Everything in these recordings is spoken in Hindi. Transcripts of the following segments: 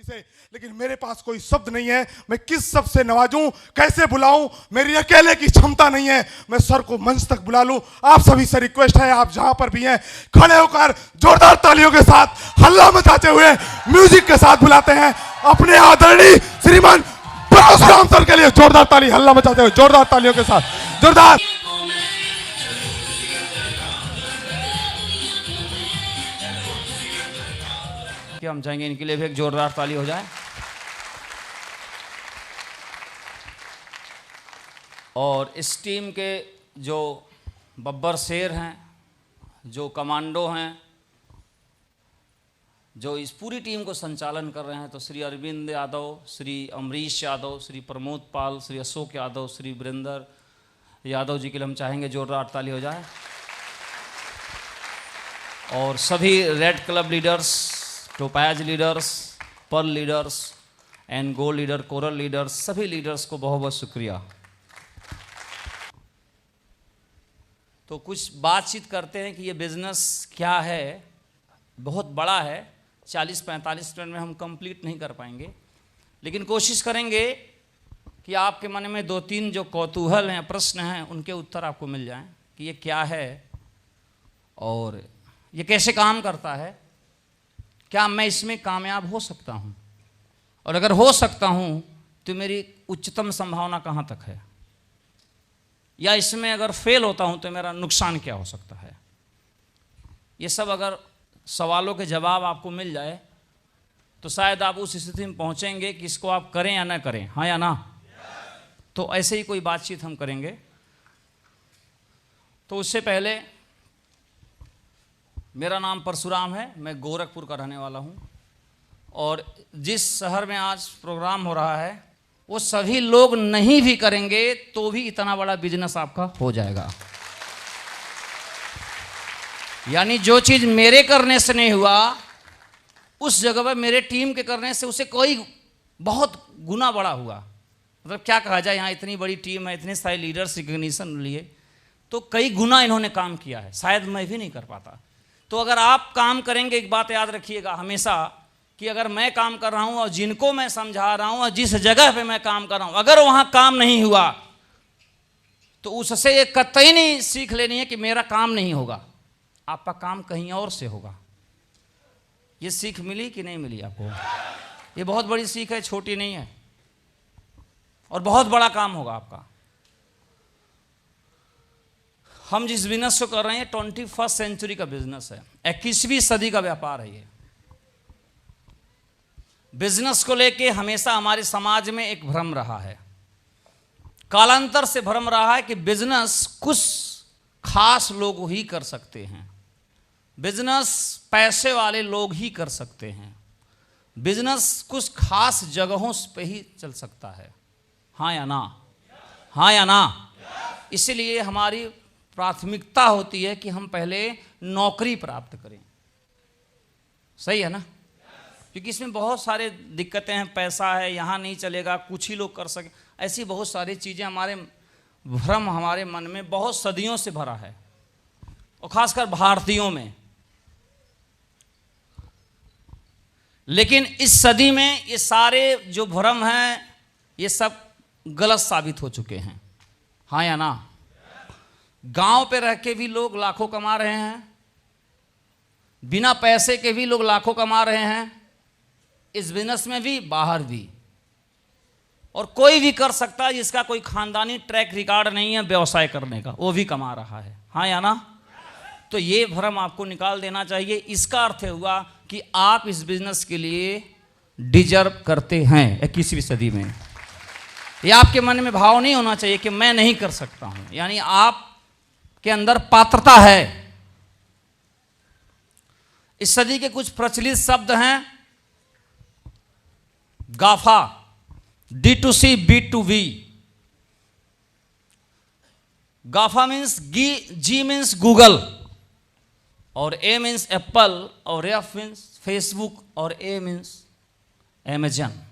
से, लेकिन मेरे पास कोई शब्द नहीं है। मैं किस शब्द से नवाजूं, कैसे बुलाऊं, मेरी अकेले की क्षमता नहीं है। मैं सर को मंच तक बुला लूं। आप सभी से रिक्वेस्ट है, आप जहां पर भी हैं खड़े होकर जोरदार तालियों के साथ हल्ला मचाते हुए म्यूजिक के साथ बुलाते हैं अपने आदरणीय श्रीमान परशुराम सर के लिए। जोरदार ताली, हल्ला मचाते हुए जोरदार तालियों के साथ, जोरदार। कि हम चाहेंगे इनके लिए भी एक जोरदार ताली हो जाए। और इस टीम के जो बब्बर शेर हैं, जो कमांडो हैं, जो इस पूरी टीम को संचालन कर रहे हैं, तो श्री अरविंद यादव, श्री अमरीश यादव, श्री प्रमोद पाल, श्री अशोक यादव, श्री वीरेंद्र यादव जी के लिए हम चाहेंगे जोरदार ताली हो जाए। और सभी red club leaders, topaz leaders, pearl leaders and gold leader, coral leaders, सभी लीडर्स को बहुत बहुत शुक्रिया। तो कुछ बातचीत करते हैं कि ये बिज़नेस क्या है। बहुत बड़ा है, 40-45 मिनट में हम कंप्लीट नहीं कर पाएंगे, लेकिन कोशिश करेंगे कि आपके मन में 2-3 जो कौतूहल हैं, प्रश्न हैं, उनके उत्तर आपको मिल जाएं कि ये क्या है और ये कैसे काम करता है। क्या मैं इसमें कामयाब हो सकता हूँ, और अगर हो सकता हूँ तो मेरी उच्चतम संभावना कहाँ तक है, या इसमें अगर फेल होता हूँ तो मेरा नुकसान क्या हो सकता है। ये सब अगर सवालों के जवाब आपको मिल जाए तो शायद आप उस स्थिति में पहुँचेंगे कि इसको आप करें या ना करें, हाँ या ना। तो ऐसे ही कोई बातचीत हम करेंगे। तो उससे पहले मेरा नाम परशुराम है, मैं गोरखपुर का रहने वाला हूँ, और जिस शहर में आज प्रोग्राम हो रहा है वो सभी लोग नहीं भी करेंगे तो भी इतना बड़ा बिजनेस आपका हो जाएगा। यानी जो चीज़ मेरे करने से नहीं हुआ, उस जगह पर मेरे टीम के करने से उसे कोई बहुत गुना बड़ा हुआ। मतलब क्या कहा जाए, यहाँ इतनी बड़ी टीम है, इतने सारे लीडर्स रिकग्निशन लिए, तो कई गुना इन्होंने काम किया है, शायद मैं भी नहीं कर पाता। तो अगर आप काम करेंगे, एक बात याद रखिएगा हमेशा कि अगर मैं काम कर रहा हूं और जिनको मैं समझा रहा हूं और जिस जगह पे मैं काम कर रहा हूं, अगर वहां काम नहीं हुआ तो उससे ये कतई नहीं सीख लेनी है कि मेरा काम नहीं होगा, आपका काम कहीं और से होगा। ये सीख मिली कि नहीं मिली आपको? ये बहुत बड़ी सीख है, छोटी नहीं है, और बहुत बड़ा काम होगा आपका। हम जिस बिजनेस को कर रहे हैं 21st सेंचुरी का बिजनेस है, 21वीं सदी का व्यापार है। ये बिजनेस को लेके हमेशा हमारे समाज में एक भ्रम रहा है, कालांतर से भ्रम रहा है कि बिजनेस कुछ खास लोग ही कर सकते हैं, बिजनेस पैसे वाले लोग ही कर सकते हैं, बिजनेस कुछ खास जगहों पे ही चल सकता है, हाँ या ना, हाँ या ना। इसलिए हमारी प्राथमिकता होती है कि हम पहले नौकरी प्राप्त करें, सही है ना, क्योंकि इसमें बहुत सारे दिक्कतें हैं, पैसा है, यहाँ नहीं चलेगा, कुछ ही लोग कर सके, ऐसी बहुत सारी चीज़ें, हमारे भ्रम हमारे मन में बहुत सदियों से भरा है, और खासकर भारतीयों में। लेकिन इस सदी में ये सारे जो भ्रम हैं ये सब गलत साबित हो चुके हैं, हाँ या ना। गांव पे रह के भी लोग लाखों कमा रहे हैं, बिना पैसे के भी लोग लाखों कमा रहे हैं, इस बिजनेस में भी, बाहर भी, और कोई भी कर सकता है जिसका कोई खानदानी ट्रैक रिकॉर्ड नहीं है व्यवसाय करने का, वो भी कमा रहा है, हाँ या ना। तो ये भ्रम आपको निकाल देना चाहिए। इसका अर्थ हुआ कि आप इस बिजनेस के लिए डिजर्व करते हैं 21वीं सदी में। ये आपके मन में भाव नहीं होना चाहिए कि मैं नहीं कर सकता हूं, यानी आप के अंदर पात्रता है। इस सदी के कुछ प्रचलित शब्द हैं, GAFA, D2C, B2B। GAFA means G means Google, और A मीन्स एप्पल, और F मीन्स फेसबुक, और A मीन्स अमेजन।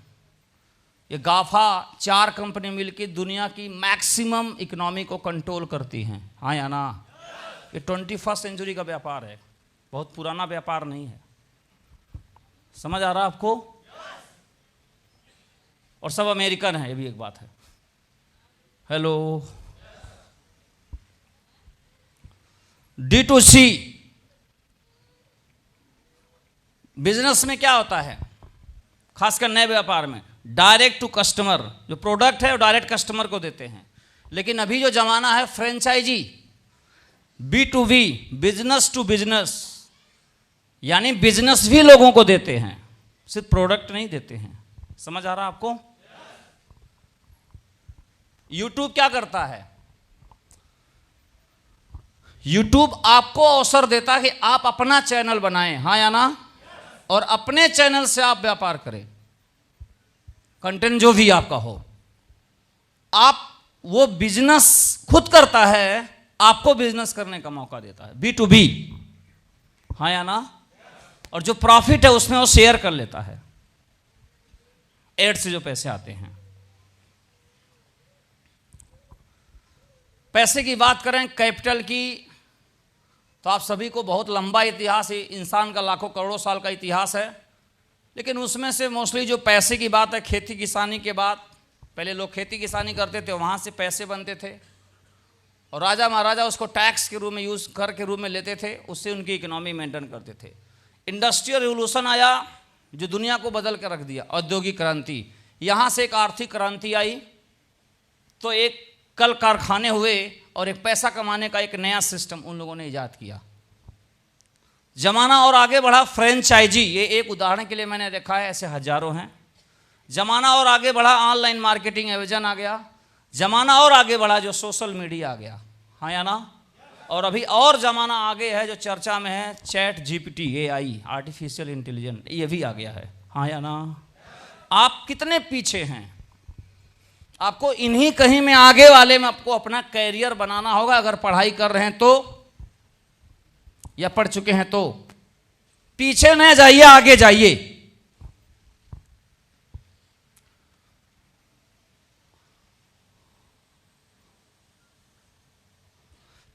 ये गाफा 4 कंपनी मिलकर दुनिया की मैक्सिमम इकोनॉमी को कंट्रोल करती हैं, हाँ या ना। ये 21st सेंचुरी का व्यापार है, बहुत पुराना व्यापार नहीं है। समझ आ रहा आपको? और सब अमेरिकन है, ये भी एक बात है। हेलो। D2C बिजनेस में क्या होता है, खासकर नए व्यापार में? डायरेक्ट टू कस्टमर, जो प्रोडक्ट है वो डायरेक्ट कस्टमर को देते हैं। लेकिन अभी जो जमाना है franchisee, B2B, business to business, यानी बिजनेस भी लोगों को देते हैं, सिर्फ प्रोडक्ट नहीं देते हैं। समझ आ रहा आपको? यूट्यूब क्या करता है? यूट्यूब आपको अवसर देता है कि आप अपना चैनल बनाएं, हाँ या ना, और अपने चैनल से आप व्यापार करें, कंटेंट जो भी आपका हो। आप वो बिजनेस खुद करता है, आपको बिजनेस करने का मौका देता है, B2B, हाँ या ना। और जो प्रॉफिट है उसमें वो शेयर कर लेता है, एड से जो पैसे आते हैं। पैसे की बात करें, कैपिटल की, तो आप सभी को बहुत लंबा इतिहास है, इंसान का लाखों करोड़ों साल का इतिहास है। लेकिन उसमें से मोस्टली जो पैसे की बात है, खेती किसानी के बाद, पहले लोग खेती किसानी करते थे, वहाँ से पैसे बनते थे, और राजा महाराजा उसको टैक्स के रूप में, यूज़ कर के रूप में लेते थे, उससे उनकी इकोनॉमी मेंटेन करते थे। इंडस्ट्रियल रिवोल्यूशन आया जो दुनिया को बदल कर रख दिया, औद्योगिक क्रांति, यहाँ से एक आर्थिक क्रांति आई, तो एक कल कारखाने हुए और एक पैसा कमाने का एक नया सिस्टम उन लोगों ने इजाद किया। जमाना और आगे बढ़ा, फ्रेंचाइजी, ये एक उदाहरण के लिए मैंने देखा है, ऐसे हजारों हैं। जमाना और आगे बढ़ा, ऑनलाइन मार्केटिंग, अमेजन आ गया। जमाना और आगे बढ़ा, जो सोशल मीडिया आ गया, हाँ या ना। और अभी और जमाना आगे है जो चर्चा में है, ChatGPT, AI, आर्टिफिशियल इंटेलिजेंस, ये भी आ गया है, हाँ या ना। आप कितने पीछे हैं? आपको इन्हीं कहीं में आगे वाले में आपको अपना कैरियर बनाना होगा, अगर पढ़ाई कर रहे हैं तो, या पढ़ चुके हैं तो। पीछे न जाइए, आगे जाइए।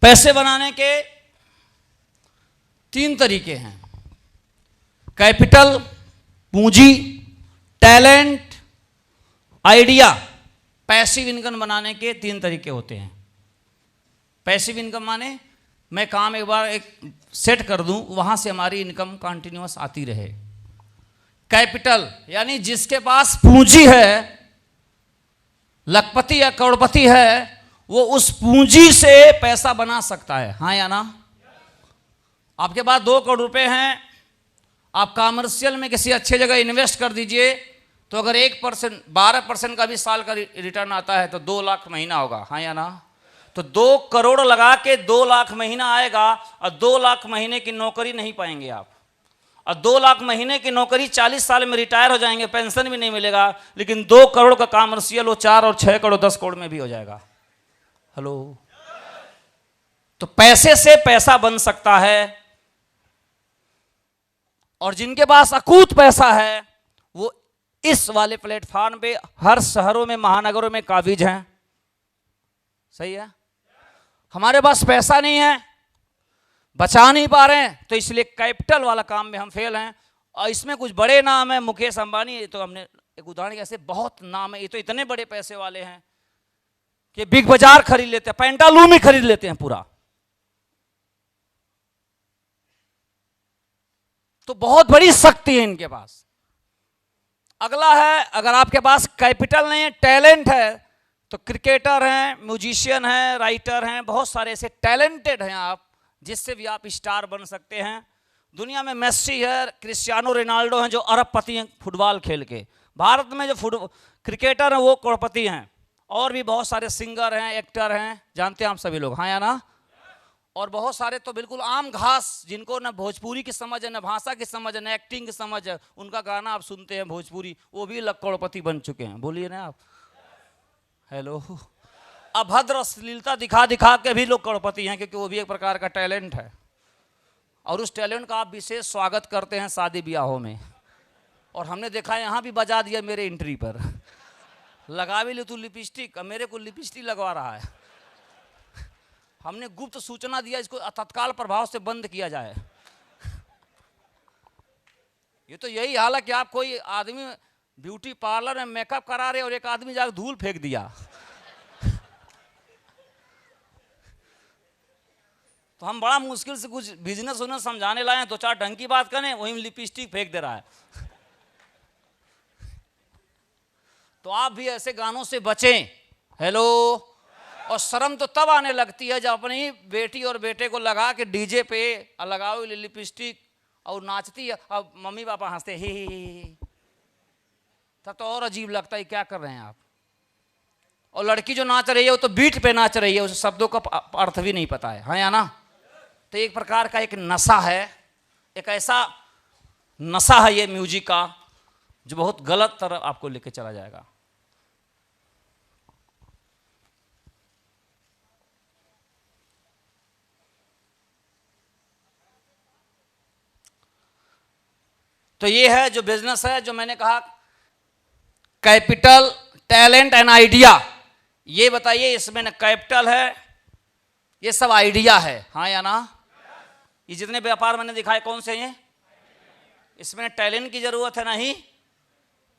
पैसे बनाने के 3 तरीके हैं, कैपिटल, पूंजी, टैलेंट, आइडिया। पैसिव इनकम बनाने के 3 तरीके होते हैं। पैसिव इनकम माने मैं काम एक बार एक सेट कर दूं, वहां से हमारी इनकम कंटिन्यूअस आती रहे। कैपिटल यानी जिसके पास पूंजी है, लखपति या करोड़पति है, वो उस पूंजी से पैसा बना सकता है, हाँ या ना। आपके पास 2 करोड़ रुपए हैं, आप कॉमर्शियल में किसी अच्छे जगह इन्वेस्ट कर दीजिए, तो अगर 1%, 12% का भी साल का रिटर्न आता है तो 2 लाख महीना होगा, हाँ या ना। तो 2 करोड़ लगा के 2 लाख महीना आएगा, और 2 लाख महीने की नौकरी नहीं पाएंगे आप। और 2 लाख महीने की नौकरी 40 साल में रिटायर हो जाएंगे, पेंशन भी नहीं मिलेगा। लेकिन 2 करोड़ का कॉमर्शियल वो 4 और 6 करोड़ 10 करोड़ में भी हो जाएगा। हेलो। तो पैसे से पैसा बन सकता है, और जिनके पास अकूत पैसा है वो इस वाले प्लेटफॉर्म पे हर शहरों में, महानगरों में काबिज हैं। सही है। हमारे पास पैसा नहीं है, बचा नहीं पा रहे हैं, तो इसलिए कैपिटल वाला काम में हम फेल हैं। और इसमें कुछ बड़े नाम है, मुकेश अंबानी, ये तो हमने एक उदाहरण, कैसे बहुत नाम है, ये तो इतने बड़े पैसे वाले हैं कि बिग बाजार खरीद लेते हैं, पेंटालूम ही खरीद लेते हैं पूरा। तो बहुत बड़ी शक्ति है इनके पास। अगला है, अगर आपके पास कैपिटल नहीं है, टैलेंट है, तो क्रिकेटर हैं, म्यूजिशियन हैं, राइटर हैं, बहुत सारे ऐसे टैलेंटेड हैं आप, जिससे भी आप स्टार बन सकते हैं। दुनिया में मेस्सी है, क्रिस्टियानो रोनाल्डो हैं, जो अरबपति हैं फुटबॉल खेल के। भारत में जो क्रिकेटर हैं वो करोड़पति हैं। और भी बहुत सारे सिंगर हैं, एक्टर हैं, जानते हैं आप सभी लोग, हाँ या ना। और बहुत सारे तो बिल्कुल आम घास, जिनको न भोजपुरी की समझ है, न भाषा की समझ है, न एक्टिंग की समझ है, उनका गाना आप सुनते हैं भोजपुरी, वो भी करोड़पति बन चुके हैं। बोलिए ना आप। हेलो। अभद्र अश्लीलता दिखा दिखा के भी लोग करोड़पति हैं, क्योंकि वो भी एक प्रकार का टैलेंट है, और उस टैलेंट का आप विशेष स्वागत करते हैं शादी ब्याहों में। और हमने देखा यहाँ भी बजा दिया मेरे एंट्री पर, लगा भी ले तू लिपस्टिक, मेरे को लिपस्टिक लगवा रहा है। हमने गुप्त सूचना दिया, इसको तत्काल प्रभाव से बंद किया जाए। ये तो यही हाल है कि आप कोई आदमी ब्यूटी पार्लर में मेकअप करा रहे और एक आदमी जाकर धूल फेंक दिया। तो हम बड़ा मुश्किल से कुछ बिजनेस उन्हें समझाने लाए हैं, दो चार ढंग की बात करें, वही लिपस्टिक फेंक दे रहा है। तो आप भी ऐसे गानों से बचें। हेलो। और शर्म तो तब आने लगती है जब अपनी बेटी और बेटे को लगा के डीजे पे लगाओ लिपस्टिक और नाचती है, अब मम्मी पापा हंसते ही, तब तो और अजीब लगता है क्या कर रहे हैं आप। और लड़की जो नाच रही है वो तो बीट पे नाच रही है, उस शब्दों का अर्थ भी नहीं पता है, हाँ या ना। तो एक प्रकार का एक नशा है, एक ऐसा नशा है ये म्यूजिक का जो बहुत गलत तरफ आपको लेके चला जाएगा। तो ये है जो बिजनेस है, जो मैंने कहा कैपिटल, टैलेंट एंड आइडिया। ये बताइए इसमें न कैपिटल है, ये सब आइडिया है, हाँ या ना। ये जितने व्यापार मैंने दिखाए कौन से हैं? इसमें टैलेंट की जरूरत है, नहीं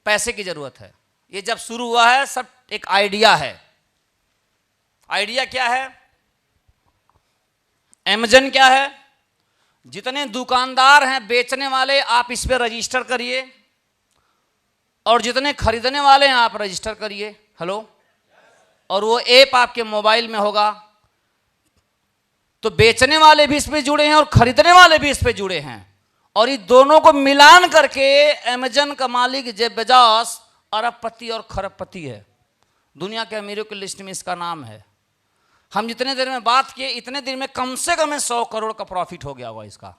पैसे की जरूरत है। ये जब शुरू हुआ है सब एक आइडिया है। आइडिया क्या है? अमेज़न क्या है? जितने दुकानदार हैं बेचने वाले, आप इस पे रजिस्टर करिए, और जितने खरीदने वाले हैं आप रजिस्टर करिए। हेलो। और वो ऐप आपके मोबाइल में होगा, तो बेचने वाले भी इस पे जुड़े हैं और खरीदने वाले भी इस पे जुड़े हैं, और ये दोनों को मिलान करके अमेज़न का मालिक जेफ बेजोस अरबपति और खरबपति है। दुनिया के अमीरों की लिस्ट में इसका नाम है। हम जितने देर में बात किए इतने दिन में कम से कम 100 करोड़ का प्रॉफिट हो गया होगा इसका।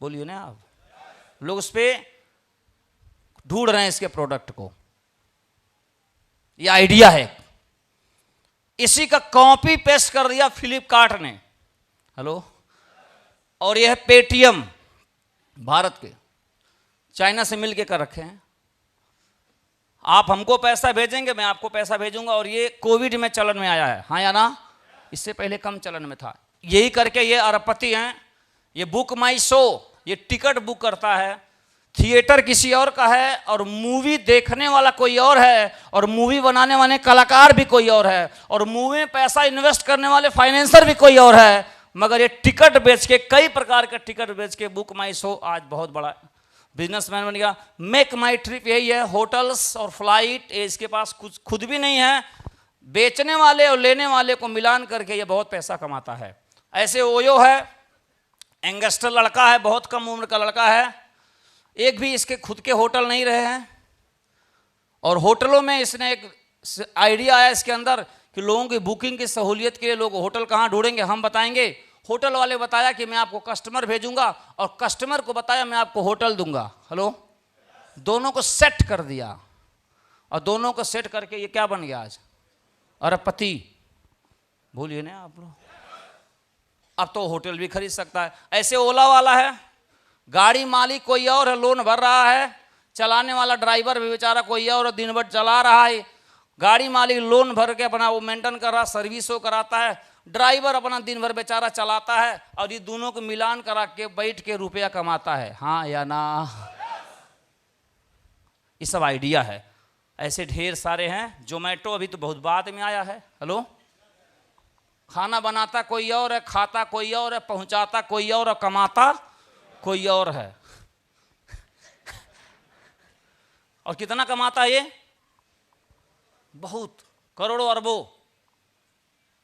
बोलिए ना आप। लोग उस पर ढूंढ रहे हैं इसके प्रोडक्ट को। ये आइडिया है, इसी का कॉपी पेस्ट कर दिया फ्लिपकार्ट ने। हेलो। और यह है पेटीएम, भारत के, चाइना से मिलके कर रखे हैं। आप हमको पैसा भेजेंगे, मैं आपको पैसा भेजूंगा, और ये कोविड में चलन में आया है, हाँ या ना। इससे पहले कम चलन में था। यही करके ये अरबपति हैं। ये बुक माई शो, ये टिकट बुक करता है। थिएटर किसी और का है और मूवी देखने वाला कोई और है, और मूवी बनाने वाले कलाकार भी कोई और है, और मूवी में पैसा इन्वेस्ट करने वाले फाइनेंसर भी कोई और है। मगर ये टिकट बेच के, कई प्रकार के टिकट बेच के बुक माई शो आज बहुत बड़ा बिजनेसमैन बन गया। मेक माई ट्रिप यही है, होटल्स और फ्लाइट, इसके पास कुछ खुद भी नहीं है, बेचने वाले और लेने वाले को मिलान करके ये बहुत पैसा कमाता है। ऐसे ओयो है, यंगस्टर लड़का है, बहुत कम उम्र का लड़का है, एक भी इसके खुद के होटल नहीं रहे हैं, और होटलों में इसने एक आइडिया आया इसके अंदर कि लोगों की बुकिंग की सहूलियत के लिए लोग होटल कहाँ ढूंढेंगे, हम बताएंगे। होटल वाले बताया कि मैं आपको कस्टमर भेजूंगा, और कस्टमर को बताया मैं आपको होटल दूंगा। हेलो। दोनों को सेट कर दिया, और दोनों को सेट करके ये क्या बन गया आज? अरबपति। भूलिए ना आप लोग। अब तो होटल भी खरीद सकता है। ऐसे ओला वाला है, गाड़ी मालिक कोई और है, लोन भर रहा है, चलाने वाला ड्राइवर भी बेचारा कोई और दिन भर चला रहा है। गाड़ी मालिक लोन भर के अपना वो मेंटेन कर रहा, सर्विस वो कराता है, ड्राइवर अपना दिन भर बेचारा चलाता है, और ये दोनों को मिलान करा के बैठ के रुपया कमाता है, हाँ या ना। ये सब आइडिया है। ऐसे ढेर सारे हैं। जोमेटो अभी तो बहुत बाद में आया है। हेलो। खाना बनाता कोई और है, खाता कोई और है, पहुंचाता कोई और, और कमाता कोई और है। और कितना कमाता है ये? बहुत, करोड़ों अरबों।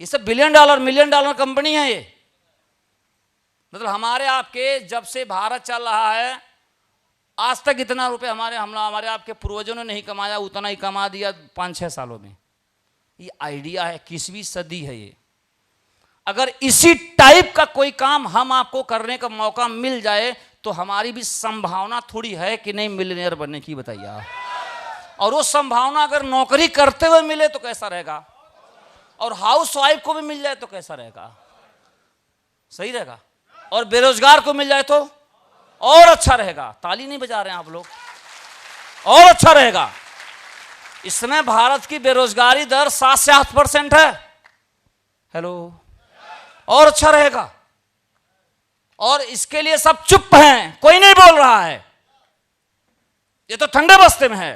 ये सब $बिलियन $मिलियन कंपनी है ये। मतलब हमारे आपके जब से भारत चल रहा है आज तक इतना रुपए हमारे आपके पूर्वजों ने नहीं कमाया, उतना ही कमा दिया 5-6 सालों में। ये आइडिया है, 21वीं सदी है ये। अगर इसी टाइप का कोई काम हम आपको करने का मौका मिल जाए तो हमारी भी संभावना थोड़ी है कि नहीं मिलियनेयर बनने की, बताइए आप। और वो संभावना अगर नौकरी करते हुए मिले तो कैसा रहेगा, और हाउस वाइफ को भी मिल जाए तो कैसा रहेगा? सही रहेगा। और बेरोजगार को मिल जाए तो और अच्छा रहेगा। ताली नहीं बजा रहे हैं आप लोग? और अच्छा रहेगा। इस समय भारत की बेरोजगारी दर 7 से 8% है। हेलो। और अच्छा रहेगा। और इसके लिए सब चुप हैं, कोई नहीं बोल रहा है। ये तो ठंडे बस्ते में है।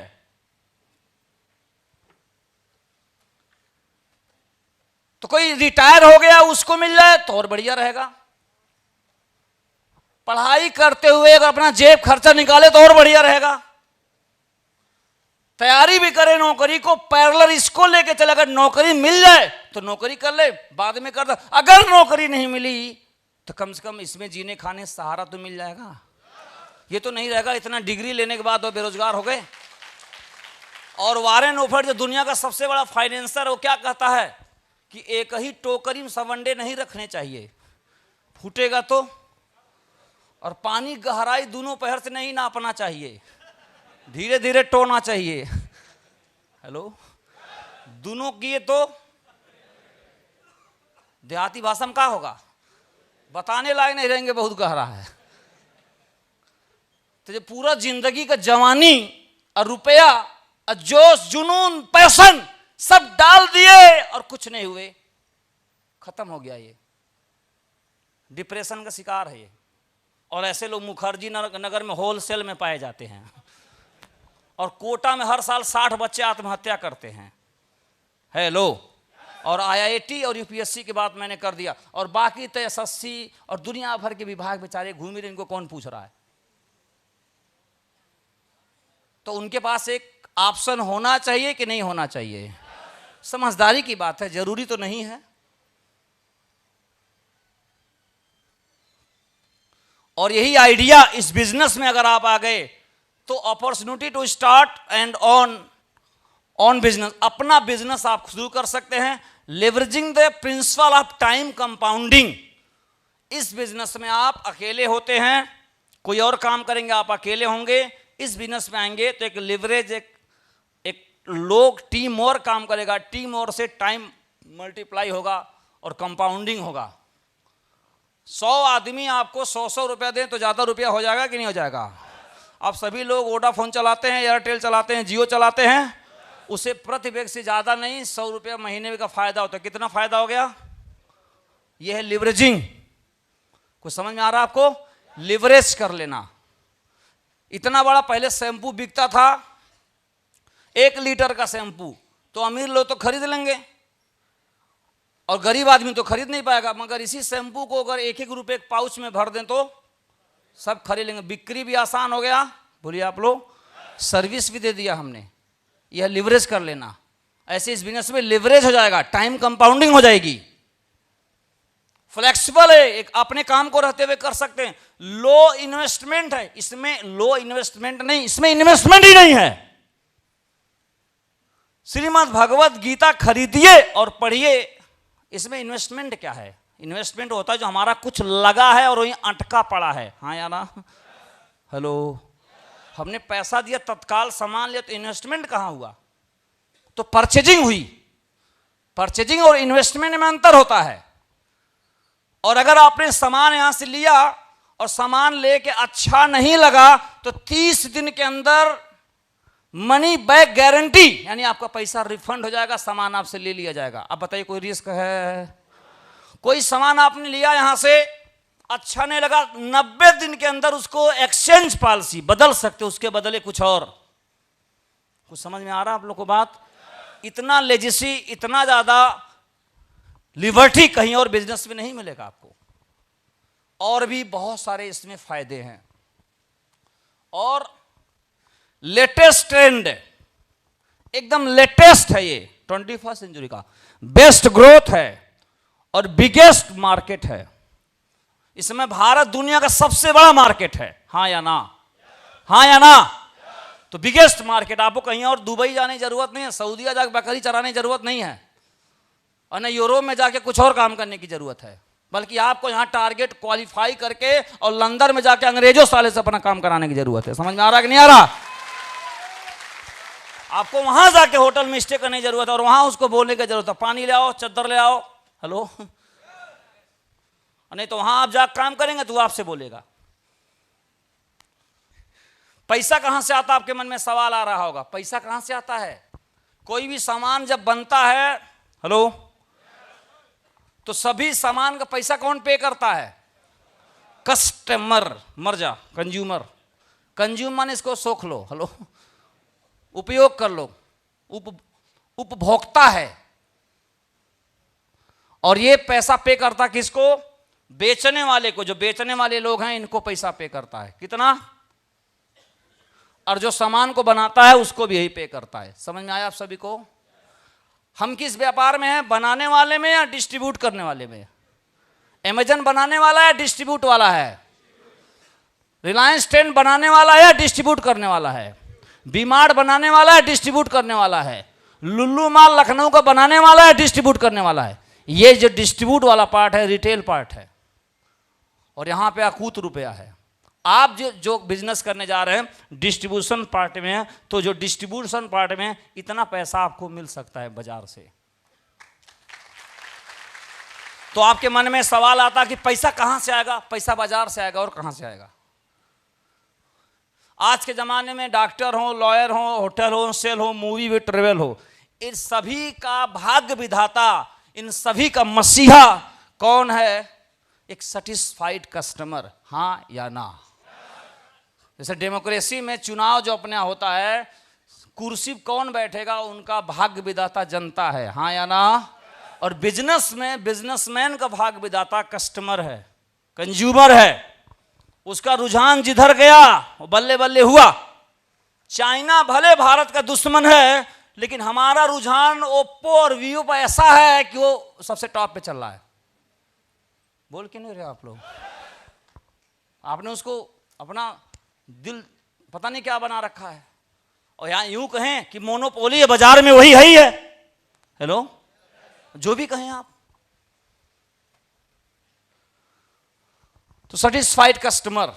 तो कोई रिटायर हो गया उसको मिल जाए तो और बढ़िया रहेगा। पढ़ाई करते हुए अगर अपना जेब खर्चा निकाले तो और बढ़िया रहेगा। तैयारी भी करे नौकरी को, पैरेलल इसको लेके चले। अगर नौकरी मिल जाए तो नौकरी कर ले, बाद में कर दे। अगर नौकरी नहीं मिली तो कम से कम इसमें जीने खाने सहारा तो मिल जाएगा। ये तो नहीं रहेगा इतना डिग्री लेने के बाद वो बेरोजगार हो गए। और वारेन बफेट जो दुनिया का सबसे बड़ा फाइनेंसर, वो क्या कहता है कि एक ही टोकरी में सब अंडे नहीं रखने चाहिए, फूटेगा तो। और पानी गहराई दोनों पैर से नहीं नापना चाहिए, धीरे धीरे टोना चाहिए। हेलो, दोनों किए तो देहाती भाषा में क्या होगा, बताने लायक नहीं रहेंगे, बहुत गहरा है। तो जब पूरा जिंदगी का जवानी और रुपया और जोश जुनून पैशन सब डाल दिए और कुछ नहीं हुए, खत्म हो गया, ये डिप्रेशन का शिकार है ये। और ऐसे लोग मुखर्जी नगर में होलसेल में पाए जाते हैं। और कोटा में हर साल 60 बच्चे आत्महत्या करते हैं। हेलो, और IIT और UPSC की बात मैंने कर दिया, और बाकी तो SSC और दुनिया भर के विभाग बेचारे घूम रहे, इनको कौन पूछ रहा है। तो उनके पास एक ऑप्शन होना चाहिए कि नहीं होना चाहिए, समझदारी की बात है, जरूरी तो नहीं है। और यही आइडिया इस बिजनेस में अगर आप आ गए तो opportunity to start and on business, अपना बिजनेस आप शुरू कर सकते हैं। Leveraging the principle of time compounding. इस बिजनेस में आप अकेले होते हैं, कोई और काम करेंगे, आप अकेले होंगे। इस बिजनेस में आएंगे तो एक लिवरेज, एक लोग टीम और काम करेगा, टीम और से टाइम मल्टीप्लाई होगा और कंपाउंडिंग होगा। 100 आदमी आपको 100 रुपया दें तो ज़्यादा रुपया हो जाएगा कि नहीं हो जाएगा। आप सभी लोग वोडाफोन चलाते हैं, एयरटेल चलाते हैं, जियो चलाते हैं, उसे प्रति व्यक्ति से ज़्यादा नहीं 100 रुपया महीने का फायदा होता है। कितना फायदा हो गया, यह है लिवरेजिंग। कुछ समझ में आ रहा है आपको, लिवरेज कर लेना। इतना बड़ा पहले शैम्पू बिकता था, 1 लीटर का शैम्पू, तो अमीर लोग तो खरीद लेंगे और गरीब आदमी तो खरीद नहीं पाएगा। मगर इसी शैम्पू को अगर 1-1 रुपए के पाउच में भर दें तो सब खरीद लेंगे। बिक्री भी आसान हो गया, बोलिए आप लोग, सर्विस भी दे दिया हमने। यह लिवरेज कर लेना। ऐसे इस बिजनेस में लिवरेज हो जाएगा, टाइम कंपाउंडिंग हो जाएगी, फ्लेक्सिबल है, एक अपने काम को रहते हुए कर सकते हैं। लो इन्वेस्टमेंट है इसमें, लो इन्वेस्टमेंट नहीं, इसमें इन्वेस्टमेंट ही नहीं है। श्रीमद् भगवत गीता खरीदिए और पढ़िए, इसमें इन्वेस्टमेंट क्या है। इन्वेस्टमेंट होता है जो हमारा कुछ लगा है और वहीं अटका पड़ा है। हाँ या ना, हेलो, हमने पैसा दिया, तत्काल सामान लिया, तो इन्वेस्टमेंट कहाँ हुआ, तो परचेजिंग हुई। परचेजिंग और इन्वेस्टमेंट में अंतर होता है। और अगर आपने सामान यहां से लिया और सामान लेके अच्छा नहीं लगा तो 30 दिन के अंदर मनी बैक गारंटी, यानी आपका पैसा रिफंड हो जाएगा, सामान आपसे ले लिया जाएगा। अब बताइए कोई रिस्क है। कोई सामान आपने लिया यहां से, अच्छा नहीं लगा, 90 दिन के अंदर उसको एक्सचेंज पॉलिसी बदल सकते, उसके बदले कुछ और। कुछ समझ में आ रहा है आप लोग को बात। इतना लेजिसी, इतना ज्यादा लिबर्टी कहीं और बिजनेस में नहीं मिलेगा आपको। और भी बहुत सारे इसमें फायदे हैं। और लेटेस्ट ट्रेंड, एकदम लेटेस्ट है ये, 21st सेंचुरी का बेस्ट ग्रोथ है और बिगेस्ट मार्केट है। इसमें भारत दुनिया का सबसे बड़ा मार्केट है। हाँ या ना, हाँ या ना। तो बिगेस्ट मार्केट, आपको कहीं और दुबई जाने की जरूरत नहीं है, सऊदीया जाकर बकरी चराने की जरूरत नहीं है, और न यूरोप में जाके कुछ और काम करने की जरूरत है। बल्कि आपको यहां टारगेट क्वालिफाई करके और लंदन में जाके अंग्रेजों साले से अपना काम कराने की जरूरत है। समझ में आ रहा है कि नहीं आ रहा। आपको वहां जाके होटल में स्टे करने की जरूरत है और वहां उसको बोलने की जरूरत है, पानी ले आओ, चद्दर ले आओ, हेलो। नहीं तो वहां आप जाकर काम करेंगे तो वो आपसे बोलेगा। पैसा कहां से आता, आपके मन में सवाल आ रहा होगा, पैसा कहां से आता है। कोई भी सामान जब बनता है, हेलो, तो सभी सामान का पैसा कौन पे करता है, कस्टमर। मर जा, कंज्यूमर। कंज्यूमर ने इसको सोख लो, हेलो। उपयोग कर लो, उपभोक्ता है। और ये पैसा पे करता किसको? बेचने वाले को। जो बेचने वाले लोग हैं इनको पैसा पे करता है। कितना? और जो सामान को बनाता है उसको भी यही पे करता है। समझ में आया आप सभी को? हम किस व्यापार में हैं? बनाने वाले में या डिस्ट्रीब्यूट करने वाले में? अमेजन बनाने वाला है, डिस्ट्रीब्यूट वाला है? रिलायंस ट्रेंड बनाने वाला है या डिस्ट्रीब्यूट करने वाला है? वी-मार्ट बनाने वाला है, डिस्ट्रीब्यूट करने वाला है? लुल्लू मॉल लखनऊ का बनाने वाला है, डिस्ट्रीब्यूट करने वाला है? ये जो डिस्ट्रीब्यूट वाला पार्ट है, रिटेल पार्ट है। और यहां पे अकूत रुपया है। आप जो बिजनेस करने जा रहे हैं डिस्ट्रीब्यूशन पार्ट में है, तो जो डिस्ट्रीब्यूशन पार्ट में इतना पैसा आपको मिल सकता है बाजार से। तो आपके मन में सवाल आता कि पैसा कहां से आएगा? पैसा बाजार से आएगा। और कहां से आएगा? आज के जमाने में डॉक्टर हो, लॉयर हो, होटल हो, सेल हो, मूवी भी, ट्रेवल हो, इन सभी का भाग्य विधाता, इन सभी का मसीहा कौन है? एक सेटिस्फाइड कस्टमर। हाँ या ना? जैसे डेमोक्रेसी में चुनाव जो अपने होता है, कुर्सी कौन बैठेगा? उनका भाग्य विधाता जनता है। हाँ या ना? और बिजनेस में बिजनेसमैन का भाग्य विधाता कस्टमर है, कंज्यूमर है। उसका रुझान जिधर गया वो बल्ले बल्ले हुआ। चाइना भले भारत का दुश्मन है, लेकिन हमारा रुझान ओप्पो और वीवो पर ऐसा है कि वो सबसे टॉप पे चल रहा है। बोल क्यों नहीं रहे आप लोग? आपने उसको अपना दिल पता नहीं क्या बना रखा है। और यहां यूं कहें कि मोनोपोली है बाजार में, वही है ही है। हेलो, जो भी कहें आप। तो सेटिस्फाइड कस्टमर।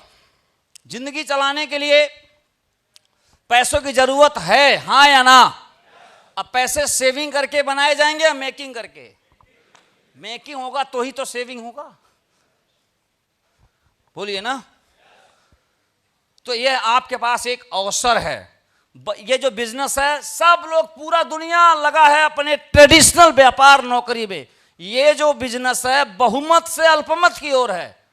जिंदगी चलाने के लिए पैसों की जरूरत है, हाँ या ना? अब पैसे सेविंग करके बनाए जाएंगे या मेकिंग करके? मेकिंग होगा तो ही तो सेविंग होगा। बोलिए ना। तो ये आपके पास एक अवसर है। ये जो बिजनेस है, सब लोग, पूरा दुनिया लगा है अपने ट्रेडिशनल व्यापार नौकरी में। ये जो बिजनेस है बहुमत से अल्पमत की ओर है।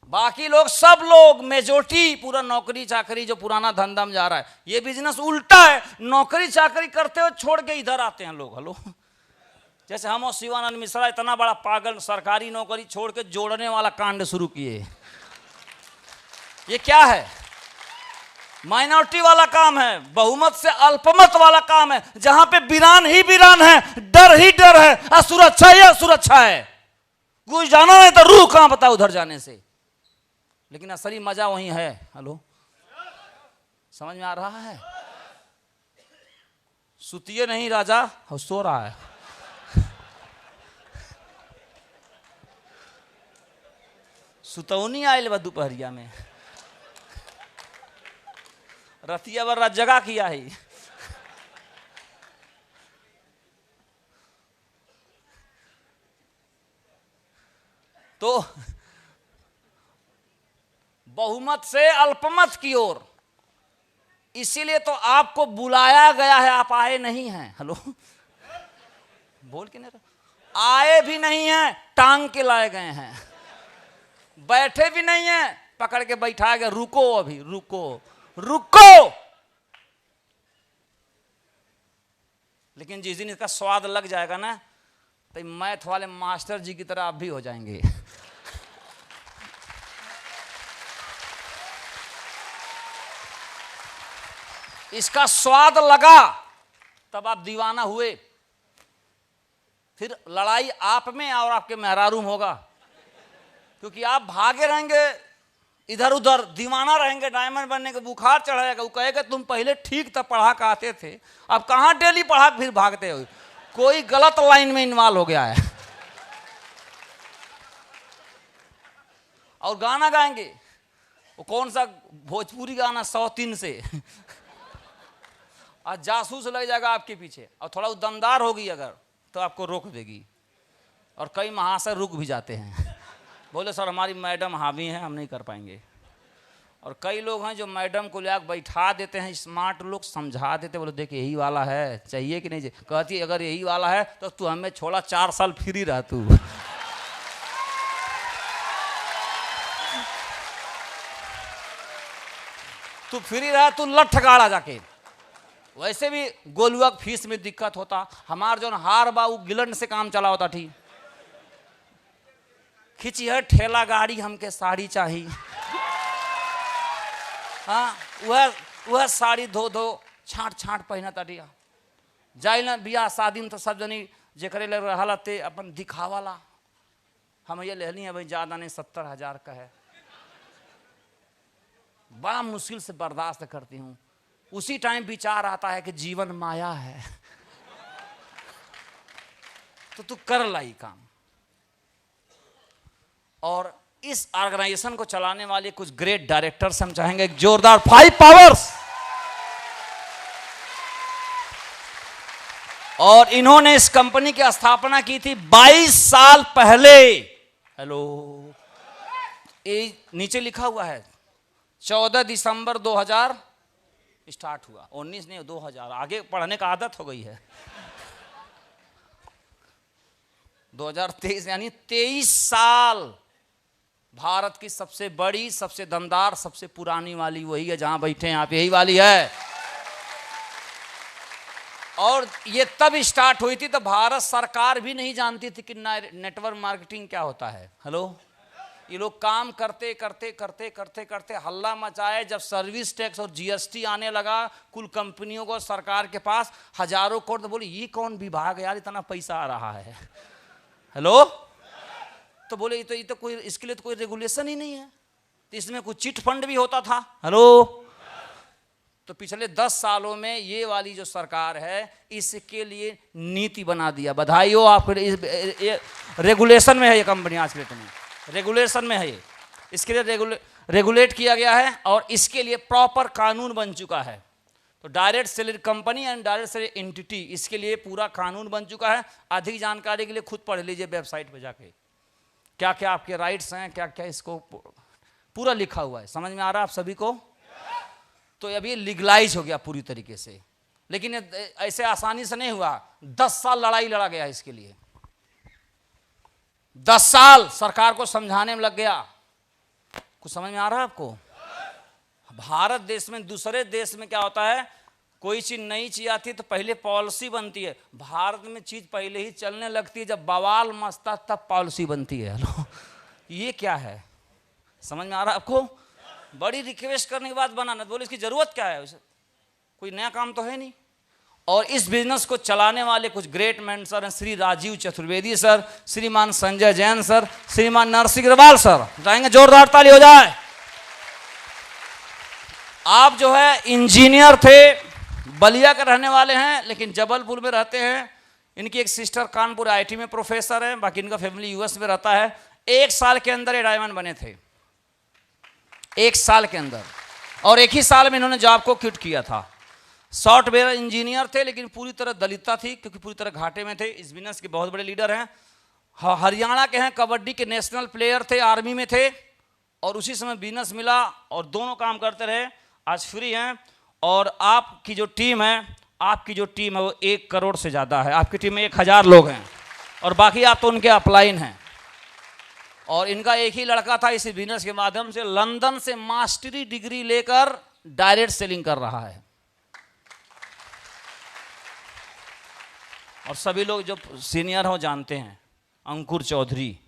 बाकी लोग, सब लोग, मेजोरिटी पूरा नौकरी चाकरी, जो पुराना धंधा में जा रहा है। ये बिजनेस उल्टा है, नौकरी चाकरी करते हुए छोड़ के इधर आते हैं लोग। हेलो, जैसे हम और शिवानंद मिश्रा इतना बड़ा पागल, सरकारी नौकरी छोड़ के जोड़ने वाला कांड शुरू किए। ये क्या है? माइनॉरिटी वाला काम है, बहुमत से अल्पमत वाला काम है, जहां पे वीरान ही वीरान है, डर ही डर है, असुरक्षा ही असुरक्षा है। कुछ जाना नहीं तो रूह कहां पता उधर जाने से। लेकिन असली मजा वहीं है। हेलो, समझ में आ रहा है? सुतिए नहीं राजा, सो रहा है। सुतौनी आयल बा दोपहरिया में, रतिया बर जगह किया है। तो बहुमत से अल्पमत की ओर, इसीलिए तो आपको बुलाया गया है, आप आए नहीं हैं। हेलो, बोल के नहीं रहे? आए भी नहीं हैं, टांग के लाए गए हैं। बैठे भी नहीं हैं, पकड़ के बैठा गया। रुको, अभी रुको, रुको। लेकिन जिस दिन इसका स्वाद लग जाएगा ना, तो मैथ वाले मास्टर जी की तरह आप भी हो जाएंगे। इसका स्वाद लगा तब आप दीवाना हुए। फिर लड़ाई आप में और आपके मेहरारू में होगा, क्योंकि आप भागे रहेंगे इधर उधर, दीवाना रहेंगे, डायमंड बनने का बुखार चढ़ाएगा। वो कहेगा तुम पहले ठीक था, पढ़ा के आते थे, अब कहां डेली पढ़ा फिर भागते हो? कोई गलत लाइन में इन्वॉल्व हो गया है। और गाना गाएंगे, वो कौन सा भोजपुरी गाना, 103 से। आज जासूस लग जाएगा आपके पीछे, और थोड़ा दमदार होगी अगर, तो आपको रोक देगी। और कई महाशय रुक भी जाते हैं, बोले सर हमारी मैडम हावी हैं, हम नहीं कर पाएंगे। और कई लोग हैं जो मैडम को ले बैठा देते हैं, स्मार्ट लोग समझा देते, बोले देख यही वाला है, चाहिए कि नहीं? कहती अगर यही वाला है तो तू हमें छोड़ा, 4 साल फ्री रह तू। तू फ्री रहा, तू लठ गाड़ा जाके। वैसे भी गोलुआ के फीस में दिक्कत होता। हमार जो हार बा वो गिलंड से काम चला होता। ठीक खिंची है ठेला गाड़ी, हमके साड़ी चाहिए। हाँ वह साड़ी धो धो छाट छाट पहना तटिया जाए ना बियाह शादी में तो सब जनी जेकरे ले रहा ते अपन दिखावाला। हम ये ले ली है भाई, ज़्यादा नहीं 70,000 का है। बड़ा मुश्किल से बर्दाश्त करती हूँ। उसी टाइम विचार आता है कि जीवन माया है तो तू कर लाई काम। और इस ऑर्गेनाइजेशन को चलाने वाले कुछ ग्रेट डायरेक्टर्स हम चाहेंगे, एक जोरदार 5 पावर्स। और इन्होंने इस कंपनी की स्थापना की थी 22 साल पहले। हेलो, ये नीचे लिखा हुआ है 14 दिसंबर 2000 स्टार्ट हुआ, 19 नहीं 2000। आगे पढ़ने का आदत हो गई है। 2023 यानी 23 साल। भारत की सबसे बड़ी, सबसे दमदार, सबसे पुरानी वाली वही है जहां बैठे हैं आप, यही वाली है। और ये तब स्टार्ट हुई थी तो भारत सरकार भी नहीं जानती थी कि नेटवर्क मार्केटिंग क्या होता है। हेलो, ये लोग काम करते करते करते करते करते हल्ला मचाए। जब सर्विस टैक्स और जीएसटी आने लगा कुल कंपनियों को, सरकार के पास हजारों करोड़, तो बोले ये कौन विभाग है यार, इतना पैसा आ रहा है। हेलो, तो बोले ये तो कोई, इसके लिए तो कोई रेगुलेशन ही नहीं है, तो इसमें कुछ चिट फंड भी होता था। हेलो, तो पिछले 10 सालों में ये वाली जो सरकार है इसके लिए नीति बना दिया। बधाई हो आपको, रेगुलेशन में है ये कंपनी आज के डेट में, रेगुलेशन में है ये। इसके लिए रेगुलेट किया गया है और इसके लिए प्रॉपर कानून बन चुका है। तो direct seller company and direct seller entity, इसके लिए पूरा कानून बन चुका है। अधिक जानकारी के लिए खुद पढ़ लीजिए वेबसाइट पर जाके, क्या क्या आपके राइट्स हैं, क्या क्या, इसको पूरा लिखा हुआ है। समझ में आ रहा है आप सभी को? तो अब ये लीगलाइज हो गया पूरी तरीके से, लेकिन ऐसे आसानी से नहीं हुआ। 10 साल लड़ाई लड़ा गया इसके लिए, 10 साल सरकार को समझाने में लग गया। कुछ समझ में आ रहा है आपको? भारत देश में, दूसरे देश में क्या होता है, कोई चीज नई चीज आती है तो पहले पॉलिसी बनती है। भारत में चीज पहले ही चलने लगती है, जब बवाल मचता तब पॉलिसी बनती है। हेलो, ये क्या है? समझ में आ रहा है आपको? बड़ी रिक्वेस्ट करने के बाद बनाना, बोले इसकी जरूरत क्या है, उसे कोई नया काम तो है नहीं। और इस बिजनेस को चलाने वाले कुछ ग्रेट मैन सर हैं, श्री राजीव चतुर्वेदी सर, श्रीमान संजय जैन सर, श्रीमान नरसिंह अग्रवाल सर। चाहेंगे जोरदार ताली हो जाए। आप जो है इंजीनियर थे, बलिया के रहने वाले हैं लेकिन जबलपुर में रहते हैं। इनकी एक सिस्टर कानपुर आईटी में प्रोफेसर है, बाकी इनका फैमिली यूएस में रहता है। 1 साल के अंदर ये डायमंड बने थे, 1 साल के अंदर। और 1 ही साल में इन्होंने जॉब को क्विट किया था। सॉफ्टवेयर इंजीनियर थे लेकिन पूरी तरह दलितता थी, क्योंकि पूरी तरह घाटे में थे। इस बिजनेस के बहुत बड़े लीडर हैं, हरियाणा के हैं, कबड्डी के नेशनल प्लेयर थे, आर्मी में थे, और उसी समय बिजनेस मिला और दोनों काम करते रहे। आज फ्री हैं। और आपकी जो टीम है, वो 1 करोड़ से ज़्यादा है। आपकी टीम में 1000 लोग हैं और बाकी आप तो उनके अपलाइन हैं। और इनका एक ही लड़का था, इसी बिजनेस के माध्यम से लंदन से मास्टरी डिग्री लेकर डायरेक्ट सेलिंग कर रहा है। और सभी लोग जो सीनियर हो जानते हैं, अंकुर चौधरी,